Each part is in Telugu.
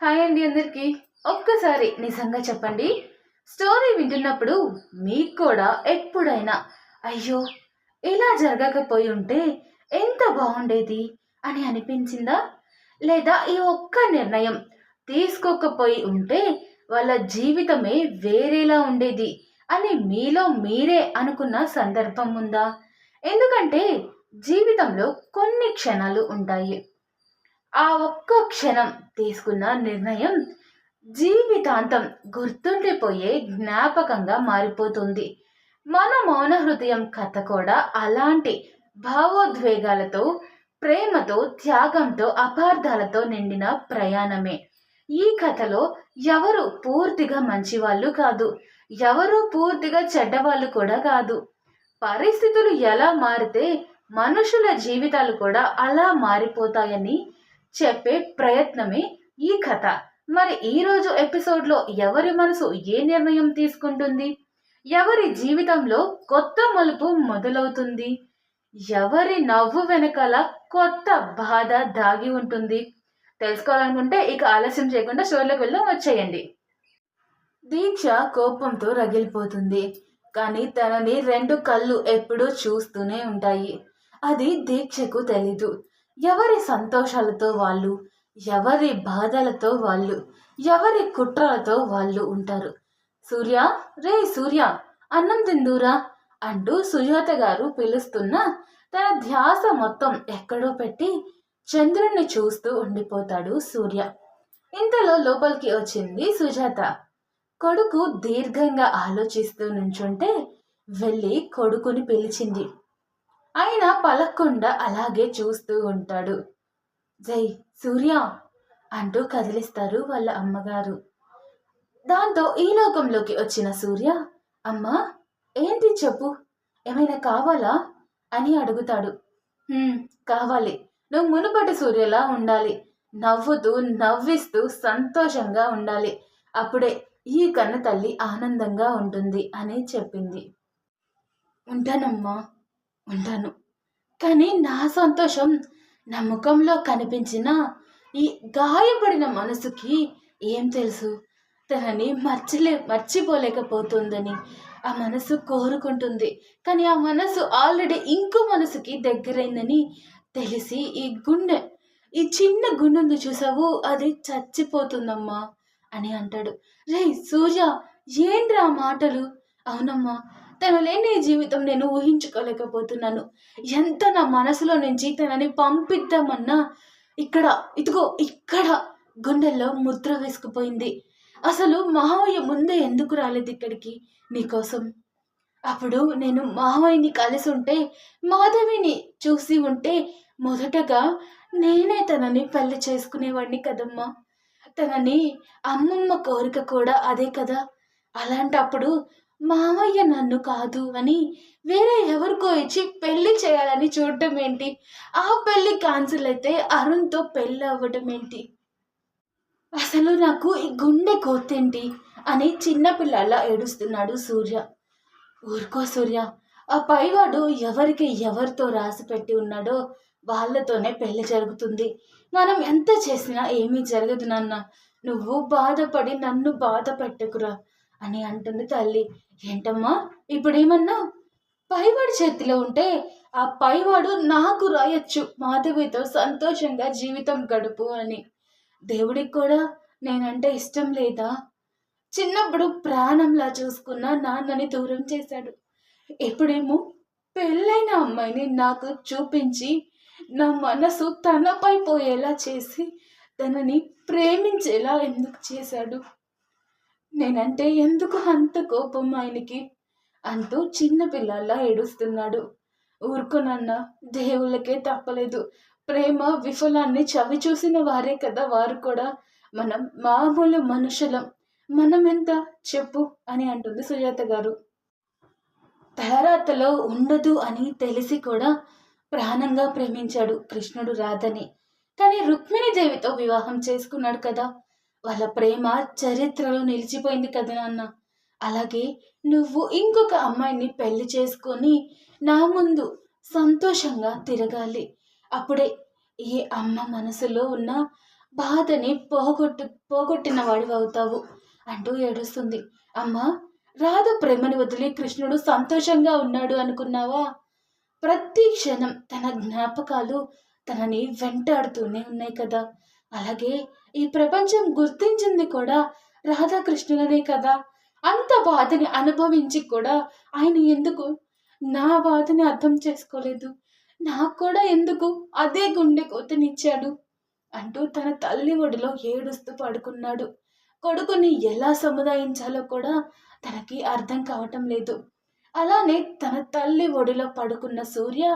హాయ్ అండి అందరికీ. ఒక్కసారి నిజంగా చెప్పండి. స్టోరీ వింటున్నప్పుడు మీకు కూడా ఎప్పుడైనా అయ్యో! ఇలా జరగకపోయి ఉంటే ఎంత బాగుండేది అని అనిపించిందా? లేదా ఈ ఒక్క నిర్ణయం తీసుకోకపోయి ఉంటే వాళ్ళ జీవితమే వేరేలా ఉండేది అని మీలో మీరే అనుకున్న సందర్భం ఉందా? ఎందుకంటే జీవితంలో కొన్ని క్షణాలు ఉంటాయి. ఆ ఒక్క క్షణం తీసుకున్న నిర్ణయం జీవితాంతం గుర్తుండిపోయే జ్ఞాపకంగా మారిపోతుంది. మన మౌన హృదయం కథ కూడా అలాంటి భావోద్వేగాలతో, ప్రేమతో, త్యాగంతో, అపార్థాలతో నిండిన ప్రయాణమే. ఈ కథలో ఎవరు పూర్తిగా మంచివాళ్ళు కాదు. ఎవరు పూర్తిగా చెడ్డవాళ్ళు కూడా కాదు. పరిస్థితులు ఎలా మారితే మనుషుల జీవితాలు కూడా అలా మారిపోతాయని చెప్పే ప్రయత్నమే ఈ కథ. మరి ఈరోజు ఎపిసోడ్లో ఎవరి మనసు ఏ నిర్ణయం తీసుకుంటుంది? ఎవరి జీవితంలో కొత్త మలుపు మొదలవుతుంది? ఎవరి నవ్వు వెనకాల కొత్త బాధ దాగి ఉంటుంది? తెలుసుకోవాలనుకుంటే ఇక ఆలస్యం చేయకుండా స్టోరీలోకి వెళ్దాం, వచ్చేయండి. దీక్ష కోపంతో రగిలిపోతుంది. కానీ తనని రెండు కళ్ళు ఎప్పుడూ చూస్తూనే ఉంటాయి. అది దీక్షకు తెలీదు. ఎవరి సంతోషాలతో వాళ్ళు, ఎవరి బాధలతో వాళ్ళు, ఎవరి కుట్రలతో వాళ్ళు ఉంటారు. సూర్య, రే సూర్య, అన్నం తిందూరా అంటూ సుజాత గారు పిలుస్తున్నా తన ధ్యాస మొత్తం ఎక్కడో పెట్టి చంద్రుణ్ణి చూస్తూ ఉండిపోతాడు సూర్య. ఇంతలో లోపలికి వచ్చింది సుజాత. కొడుకు దీర్ఘంగా ఆలోచిస్తూ నుంచుంటే వెళ్ళి కొడుకుని పిలిచింది. ఆయన పలక్కుండా అలాగే చూస్తూ ఉంటాడు. జై సూర్య అంటూ కదిలిస్తారు వాళ్ళ అమ్మగారు. దాంతో ఈ లోకంలోకి వచ్చిన సూర్య, అమ్మా ఏంటి చెప్పు, ఏమైనా కావాలా అని అడుగుతాడు. కావాలి, నువ్వు మునుపటి సూర్యలా ఉండాలి, నవ్వుతూ నవ్విస్తూ సంతోషంగా ఉండాలి, అప్పుడే ఈ కన్న తల్లి ఆనందంగా ఉంటుంది అని చెప్పింది. ఉంటానమ్మా, ఉంటాను. కానీ నా సంతోషం నా ముఖంలో కనిపించిన ఈ గాయపడిన మనసుకి ఏం తెలుసు? తనని మర్చిపోలేకపోతుందని ఆ మనసు కోరుకుంటుంది. కానీ ఆ మనసు ఆల్రెడీ ఇంకో మనసుకి దగ్గరైందని తెలిసి ఈ చిన్న గుండె చూసావు, అది చచ్చిపోతుందమ్మా అని అంటాడు. రే సూర్య, ఏంట్రా మాటలు? అవునమ్మా, తను లేని జీవితం నేను ఊహించుకోలేకపోతున్నాను. ఎంత నా మనసులో నుంచి తనని పంపిద్దామన్నా ఇక్కడ గుండెల్లో ముద్ర వేసుకుపోయింది. అసలు మావయ్య ముందే ఎందుకు రాలేదు ఇక్కడికి నీకోసం? అప్పుడు నేను మావయ్యని కలిసి ఉంటే, మాధవిని చూసి ఉంటే మొదటగా నేనే తనని పెళ్లి చేసుకునేవాడిని కదమ్మా. తనని అమ్మమ్మ కోరిక కూడా అదే కదా. అలాంటప్పుడు మావయ్య నన్ను కాదు అని వేరే ఎవరికో ఇచ్చి పెళ్లి చేయాలని చూడటం ఏంటి? ఆ పెళ్లి క్యాన్సిల్ అయితే అరుణ్తో పెళ్ళి అవ్వటం ఏంటి? అసలు నాకు ఈ గుండె కోతేంటి అని చిన్నపిల్లల్లా ఏడుస్తున్నాడు సూర్య. ఊరుకో సూర్య, ఆ పైవాడు ఎవరితో రాసి పెట్టి ఉన్నాడో వాళ్ళతోనే పెళ్లి జరుగుతుంది. మనం ఎంత చేసినా ఏమీ జరగదు నాన్న, నువ్వు బాధపడి నన్ను బాధ పెట్టకురా అని అంటుంది తల్లి. ఏంటమ్మా ఇప్పుడేమన్నా? పైవాడి చేతిలో ఉంటే ఆ పైవాడు నాకు రాయొచ్చు, మాధవితో సంతోషంగా జీవితం గడుపు అని. దేవుడికి కూడా నేనంటే ఇష్టం లేదా? చిన్నప్పుడు ప్రాణంలా చూసుకున్న నాన్నని దూరం చేశాడు. ఎప్పుడేమో పెళ్ళైన అమ్మాయిని నాకు చూపించి నా మనసు తనపై పోయేలా చేసి తనని ప్రేమించేలా ఎందుకు చేశాడు? నేనంటే ఎందుకు అంత కోపం ఆయనకి అంటూ చిన్నపిల్లల్లా ఏడుస్తున్నాడు. ఊరుకోనన్నా, దేవుళ్ళకే తప్పలేదు. ప్రేమ విఫలాన్ని చవి చూసిన వారే కదా వారు కూడా. మనం మామూలు మనుషులం, మనం ఎంత చెప్పు అని అంటుంది సుజాత గారు. తలరాతలో ఉండదు అని తెలిసి కూడా ప్రాణంగా ప్రేమించాడు కృష్ణుడు రాధని. కానీ రుక్మిణీదేవితో వివాహం చేసుకున్నాడు కదా. వాళ్ళ ప్రేమ చరిత్రలో నిలిచిపోయింది కదా నాన్న. అలాగే నువ్వు ఇంకొక అమ్మాయిని పెళ్లి చేసుకొని నా ముందు సంతోషంగా తిరగాలి. అప్పుడే ఈ అమ్మ మనసులో ఉన్న బాధని పోగొట్టిన వాడివవుతావు అంటూ ఏడుస్తుంది. అమ్మా, రాధ ప్రేమని వదిలి కృష్ణుడు సంతోషంగా ఉన్నాడు అనుకున్నావా? ప్రతి క్షణం తన జ్ఞాపకాలు తనని వెంటాడుతూనే ఉన్నాయి కదా. అలాగే ఈ ప్రపంచం గుర్తించింది కూడా రాధాకృష్ణులనే కదా. అంత బాధని అనుభవించి కూడా ఆయన ఎందుకు నా బాధని అర్థం చేసుకోలేదు? నాకు కూడా ఎందుకు అదే గుండె కోతనిచ్చాడు అంటూ తన తల్లి ఒడిలో ఏడుస్తూ పడుకున్నాడు. కొడుకుని ఎలా సముదాయించాలో కూడా తనకి అర్థం కావటం లేదు. అలానే తన తల్లి ఒడిలో పడుకున్న సూర్య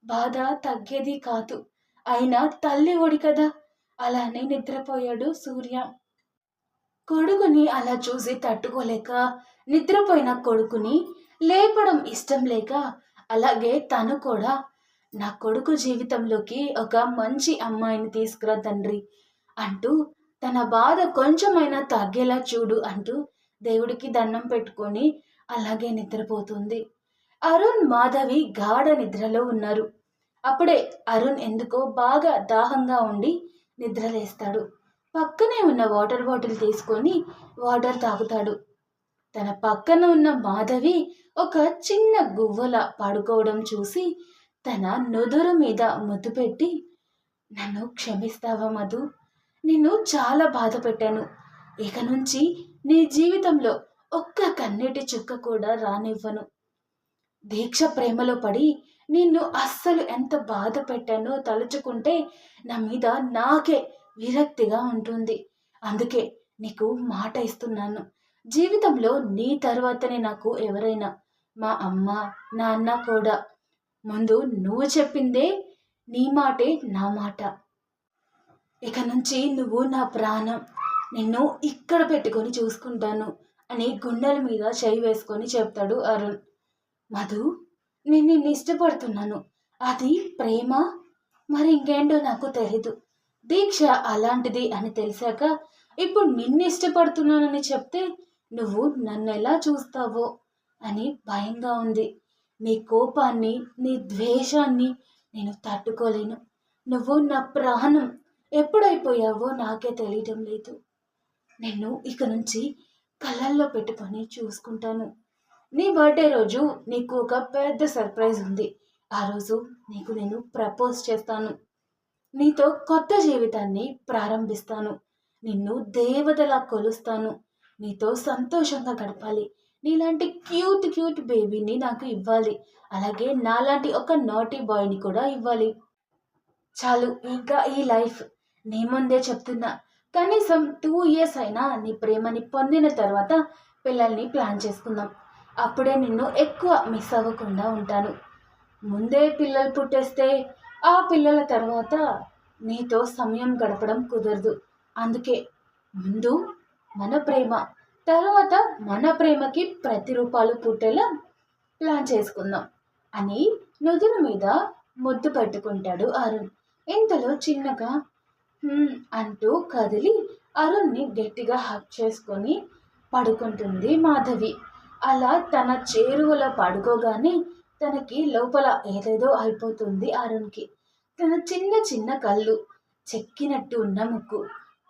బాధ తగ్గేది కాదు. అయినా తల్లి ఒడి కదా, అలానే నిద్రపోయాడు సూర్య. కొడుకుని అలా చూసి తట్టుకోలేక నిద్రపోయిన కొడుకుని లేపడం ఇష్టం లేక, అలాగే తను కూడా నా కొడుకు జీవితంలోకి ఒక మంచి అమ్మాయిని తీసుకురా తండ్రి అంటూ తన బాధ కొంచెమైనా తగ్గేలా చూడు అంటూ దేవుడికి దండం పెట్టుకొని అలాగే నిద్రపోతుంది. అరుణ్ మాధవి గాఢ నిద్రలో ఉన్నారు. అప్పుడే అరుణ్ ఎందుకో బాగా దాహంగా ఉండి నిద్రలేస్తాడు. పక్కనే ఉన్న వాటర్ బాటిల్ తీసుకొని వాటర్ తాగుతాడు. తన పక్కన ఉన్న మాధవి ఒక చిన్న గువ్వల పడుకోవడం చూసి తన నుదురు మీద ముద్దు పెట్టి, నన్ను క్షమిస్తావా మధు? నిన్ను చాలా బాధ పెట్టాను. ఇక నుంచి నీ జీవితంలో ఒక్క కన్నీటి చుక్క కూడా రానివ్వను. దీక్ష ప్రేమలో పడి నిన్ను అస్సలు ఎంత బాధ పెట్టానో తలుచుకుంటే నా మీద నాకే విరక్తిగా ఉంటుంది. అందుకే నీకు మాట ఇస్తున్నాను. జీవితంలో నీ తర్వాతనే నాకు ఎవరైనా, మా అమ్మ నాన్న కూడా. ముందు నువ్వు చెప్పిందే నీ మాటే నా మాట. ఇక నుంచి నువ్వు నా ప్రాణం. నిన్ను ఇక్కడ పెట్టుకొని చూసుకుంటాను అని గుండెల మీద చేయి వేసుకొని చెప్తాడు అరుణ్. మధు, నేను నిన్ను ఇష్టపడుతున్నాను. అది ప్రేమ మరి ఇంకేంటో నాకు తెలీదు. దీక్ష అలాంటిది అని తెలిసాక ఇప్పుడు నిన్ను ఇష్టపడుతున్నానని చెప్తే నువ్వు నన్ను ఎలా చూస్తావో అని భయంగా ఉంది. నీ కోపాన్ని, నీ ద్వేషాన్ని నేను తట్టుకోలేను. నువ్వు నా ప్రాణం. ఎప్పుడైపోయావో నాకే తెలియటం లేదు. నిన్ను ఇక నుంచి కళ్ళల్లో పెట్టుకొని చూసుకుంటాను. నీ బర్త్డే రోజు నీకు ఒక పెద్ద సర్ప్రైజ్ ఉంది. ఆ రోజు నీకు నేను ప్రపోజ్ చేస్తాను. నీతో కొత్త జీవితాన్ని ప్రారంభిస్తాను. నిన్ను దేవతలా కొలుస్తాను. నీతో సంతోషంగా గడపాలి. నీలాంటి క్యూట్ క్యూట్ బేబీని నాకు ఇవ్వాలి. అలాగే నాలాంటి ఒక నాటీ బాయ్ని కూడా ఇవ్వాలి. చాలు, ఇంకా ఈ లైఫ్ నీ ముందే చెప్తున్నా. కనీసం 2 years అయినా నీ ప్రేమని పొందిన తర్వాత పిల్లల్ని ప్లాన్ చేసుకుందాం. అప్పుడే నిన్ను ఎక్కువ మిస్ అవ్వకుండా ఉంటాను. ముందే పిల్లలు పుట్టేస్తే ఆ పిల్లల తర్వాత నీతో సమయం గడపడం కుదరదు. అందుకే ముందు మన ప్రేమ, తర్వాత మన ప్రేమకి ప్రతిరూపాలు పుట్టేలా ప్లాన్ చేసుకుందాం అని నుదురు మీద ముద్దు పెట్టుకుంటాడు అరుణ్. ఇంతలో చిన్నగా అంటూ కదిలి అరుణ్ని గట్టిగా హక్ చేసుకొని పడుకుంటుంది మాధవి. అలా తన చేరువలో పడుకోగానే తనకి లోపల ఏదేదో అయిపోతుంది అరుణ్కి. తన చిన్న చిన్న కళ్ళు, చెక్కినట్టు ఉన్న ముక్కు,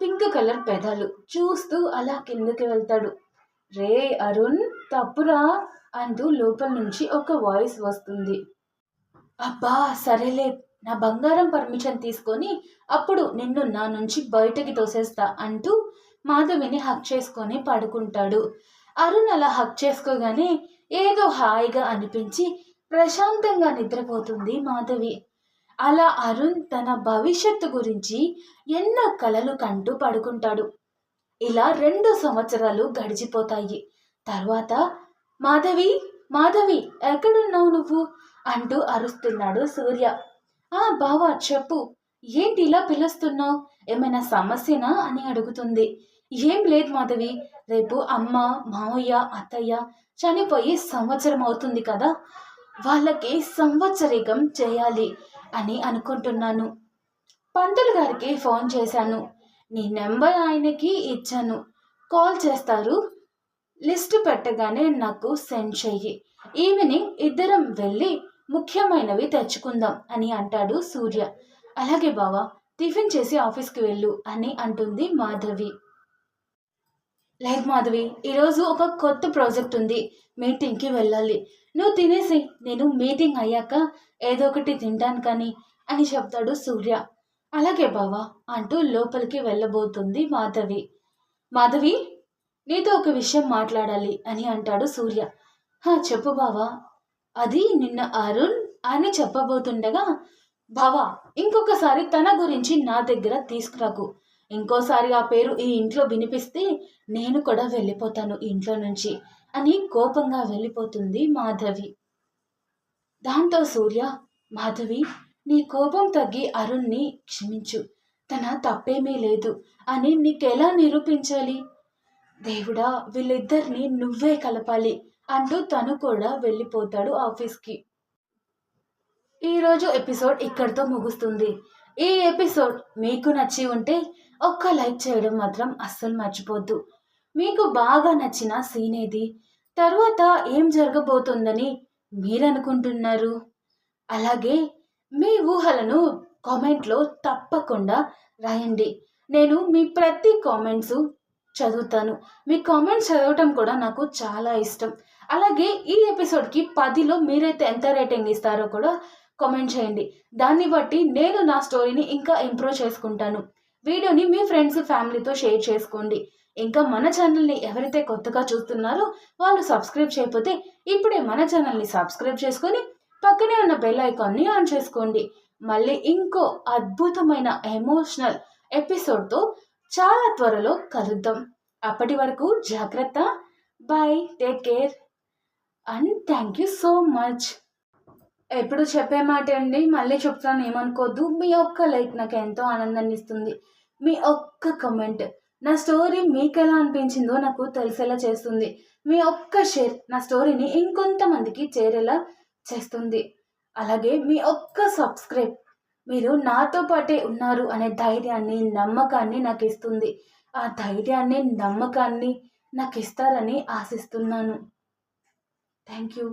పింక్ కలర్ పెదాలు చూస్తూ అలా కిందకి వెళ్తాడు. రే అరుణ్, తప్పురా అంటూ లోపల నుంచి ఒక వాయిస్ వస్తుంది. అబ్బా సరేలే, నా బంగారం పర్మిషన్ తీసుకొని అప్పుడు నిన్ను నా నుంచి బయటకి తోసేస్తా అంటూ మాధవిని హక్ చేసుకొని పడుకుంటాడు. అరుణ్ అలా హక్ చేసుకోగానే ఏదో హాయిగా అనిపించి ప్రశాంతంగా నిద్రపోతుంది మాధవి. అలా అరుణ్ తన భవిష్యత్తు గురించి ఎన్నో కలలు కంటూ పడుకుంటాడు. ఇలా 2 సంవత్సరాలు గడిచిపోతాయి. తర్వాత మాధవి, మాధవి ఎక్కడున్నావు నువ్వు అంటూ అరుస్తున్నాడు సూర్య. బావా చెప్పు, ఏంటి ఇలా పిలుస్తున్నావు? ఏమైనా సమస్యనా అని అడుగుతుంది. ఏం లేదు మాధవి, రేపు అమ్మ, మావయ్య, అత్తయ్య చనిపోయి సంవత్సరం అవుతుంది కదా, వాళ్ళకి సంవత్సరికం చేయాలి అని అనుకుంటున్నాను. పంతులు గారికి ఫోన్ చేశాను. నీ నెంబర్ ఆయనకి ఇచ్చాను. కాల్ చేస్తారు. లిస్టు పెట్టగానే నాకు సెండ్ చెయ్యి. ఈవినింగ్ ఇద్దరం వెళ్ళి ముఖ్యమైనవి తెచ్చుకుందాం అని అంటాడు సూర్య. అలాగే బావా, టిఫిన్ చేసి ఆఫీస్కి వెళ్ళు అని అంటుంది మాధవి. లేదు మాధవి, ఈరోజు ఒక కొత్త ప్రాజెక్ట్ ఉంది, మీటింగ్కి వెళ్ళాలి. నువ్వు తినేసి నేను మీటింగ్ అయ్యాక ఏదో ఒకటి తింటాను కానీ అని చెప్తాడు సూర్య. అలాగే బావా అంటూ లోపలికి వెళ్ళబోతుంది మాధవి. మాధవి, నీతో ఒక విషయం మాట్లాడాలి అని అంటాడు సూర్య. చెప్పు బావా. అది నిన్న అరుణ్ అని చెప్పబోతుండగా, బావా ఇంకొకసారి తన గురించి నా దగ్గర తీసుకురాకు. ఇంకోసారి ఆ పేరు ఈ ఇంట్లో వినిపిస్తే నేను కూడా వెళ్ళిపోతాను ఇంట్లో నుంచి అని కోపంగా వెళ్ళిపోతుంది మాధవి. దాంతో సూర్య, మాధవి నీ కోపం తగ్గి అరుణ్ని క్షమించు, తన తప్పేమీ లేదు అని నీకెలా నిరూపించాలి? దేవుడా, వీళ్ళిద్దరిని నువ్వే కలపాలి అంటూ తను కూడా వెళ్ళిపోతాడు ఆఫీస్కి. ఈరోజు ఎపిసోడ్ ఇక్కడితో ముగుస్తుంది. ఈ ఎపిసోడ్ మీకు నచ్చి ఉంటే ఒక్క లైక్ చేయడం మాత్రం అస్సలు మర్చిపోద్దు. మీకు బాగా నచ్చిన సీన్ ఏది? తర్వాత ఏం జరగబోతుందని మీరనుకుంటున్నారు? అలాగే మీ ఊహలను కామెంట్లో తప్పకుండా రాయండి. నేను మీ ప్రతి కామెంట్స్ చదువుతాను. మీ కామెంట్స్ చదవటం కూడా నాకు చాలా ఇష్టం. అలాగే ఈ ఎపిసోడ్కి 10లో మీరైతే ఎంత రేటింగ్ ఇస్తారో కూడా కామెంట్ చేయండి. దాన్ని బట్టి నేను నా స్టోరీని ఇంకా ఇంప్రూవ్ చేసుకుంటాను. వీడియోని మీ ఫ్రెండ్స్ ఫ్యామిలీతో షేర్ చేసుకోండి. ఇంకా మన ఛానల్ని ఎవరైతే కొత్తగా చూస్తున్నారో వాళ్ళు సబ్స్క్రైబ్ చేయకపోతే ఇప్పుడే మన ఛానల్ని సబ్స్క్రైబ్ చేసుకొని పక్కనే ఉన్న బెల్ ఐకాన్ని ఆన్ చేసుకోండి. మళ్ళీ ఇంకో అద్భుతమైన ఎమోషనల్ ఎపిసోడ్తో చాలా త్వరలో కలుద్దాం. అప్పటి వరకు జాగ్రత్త. Bye, take care and thank you so much. ఎప్పుడు చెప్పే మాట అండి, మళ్ళీ చెప్తాను, ఏమనుకోవద్దు. మీ ఒక్క లైక్ నాకు ఎంతో ఆనందాన్ని ఇస్తుంది. మీ ఒక్క కమెంట్ నా స్టోరీ మీకు ఎలా అనిపించిందో నాకు తెలిసేలా చేస్తుంది. మీ ఒక్క షేర్ నా స్టోరీని ఇంకొంతమందికి చేరేలా చేస్తుంది. అలాగే మీ ఒక్క సబ్స్క్రైబ్ మీరు నాతో పాటే ఉన్నారు అనే ధైర్యాన్ని, నమ్మకాన్ని నాకు ఇస్తుంది. ఆ ధైర్యాన్ని, నమ్మకాన్ని నాకు ఇస్తారని ఆశిస్తున్నాను. Thank you.